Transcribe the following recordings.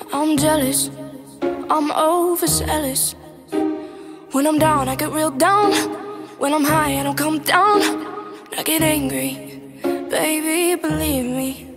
I'm jealous, I'm overzealous. When I'm down, I get real down. When I'm high, I don't come down. I get angry, baby, believe me.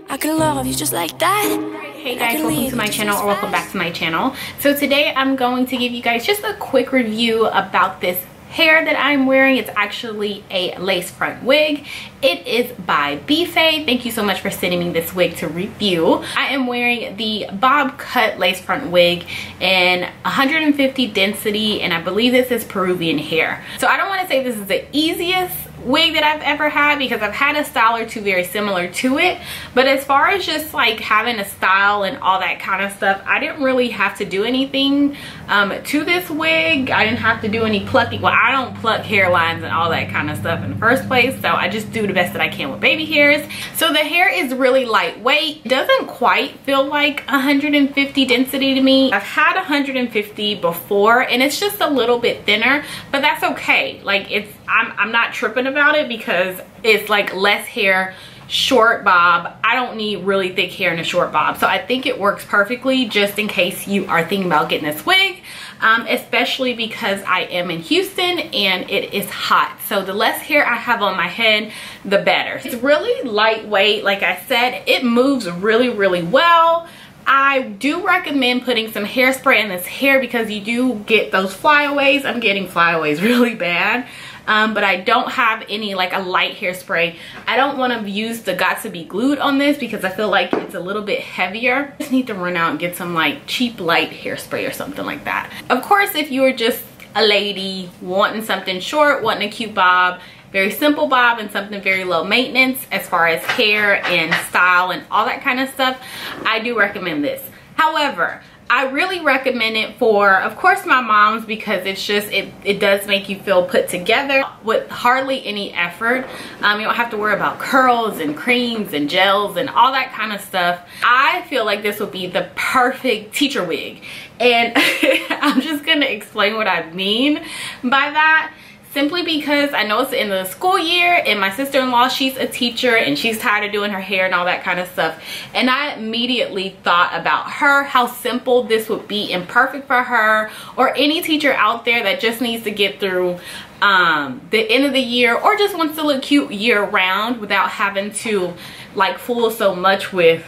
I can love you just like that. Hey guys, welcome to my channel, or welcome back to my channel. So today I'm going to give you guys just a quick review about this hair that I'm wearing. It's actually a lace front wig. It is by Beafay. Thank you so much for sending me this wig to review. I am wearing the bob cut lace front wig in 150 density, and I believe this is Peruvian hair. So I don't want to say this is the easiest wig that I've ever had, because I've had a style or two very similar to it, but as far as just like having a style and all that kind of stuff, I didn't really have to do anything to this wig. I didn't have to do any plucking. Well, I don't pluck hairlines and all that kind of stuff in the first place, so I just do the best that I can with baby hairs. So the hair is really lightweight. It doesn't quite feel like 150 density to me. I've had 150 before, and it's just a little bit thinner, but that's okay. Like, I'm not tripping about it because it's like less hair, short bob. I don't need really thick hair in a short bob, so I think it works perfectly just in case you are thinking about getting this wig, especially because I am in Houston and it is hot. So the less hair I have on my head, the better. It's really lightweight. Like I said, it moves really, really well. I do recommend putting some hairspray in this hair because you do get those flyaways. I'm getting flyaways really bad. But I don't have any like a light hairspray. I don't want to use the Got to Be Glued on this because I feel like it's a little bit heavier. I just need to run out and get some like cheap light hairspray or something like that. Of course, if you are just a lady wanting something short, wanting a cute bob, very simple bob, and something very low maintenance as far as hair and style and all that kind of stuff, I do recommend this. However, I really recommend it for, of course, my moms, because it's just, it does make you feel put together with hardly any effort. You don't have to worry about curls and creams and gels and all that kind of stuff. I feel like this would be the perfect teacher wig. And I'm just gonna explain what I mean by that. Simply because I know it's the end of the school year, and my sister-in-law, she's a teacher and she's tired of doing her hair and all that kind of stuff. And I immediately thought about her, how simple this would be and perfect for her, or any teacher out there that just needs to get through the end of the year, or just wants to look cute year round without having to like fool so much with,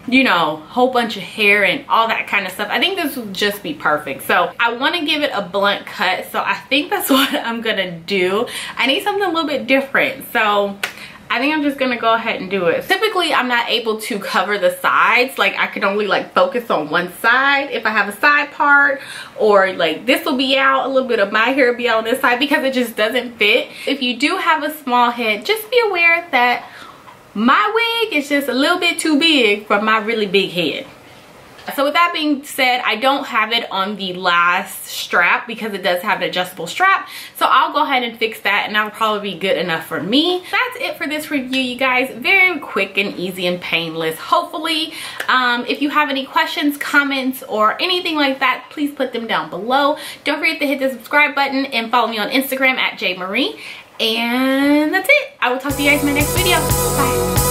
you know, whole bunch of hair and all that kind of stuff. I think this would just be perfect. So I want to give it a blunt cut, so I think that's what I'm gonna do. I need something a little bit different, so I think I'm just gonna go ahead and do it. Typically, I'm not able to cover the sides. Like, I can only like focus on one side if I have a side part, or like this will be out, a little bit of my hair will be out on this side because it just doesn't fit. If you do have a small head, just be aware that my wig is just a little bit too big for my really big head. So with that being said, I don't have it on the last strap because it does have an adjustable strap. So I'll go ahead and fix that, and that'll probably be good enough for me. That's it for this review, you guys. Very quick and easy and painless, hopefully. If you have any questions, comments, or anything like that, please put them down below. Don't forget to hit the subscribe button and follow me on Instagram at jmarie. And that's it. I will talk to you guys in my next video. Bye.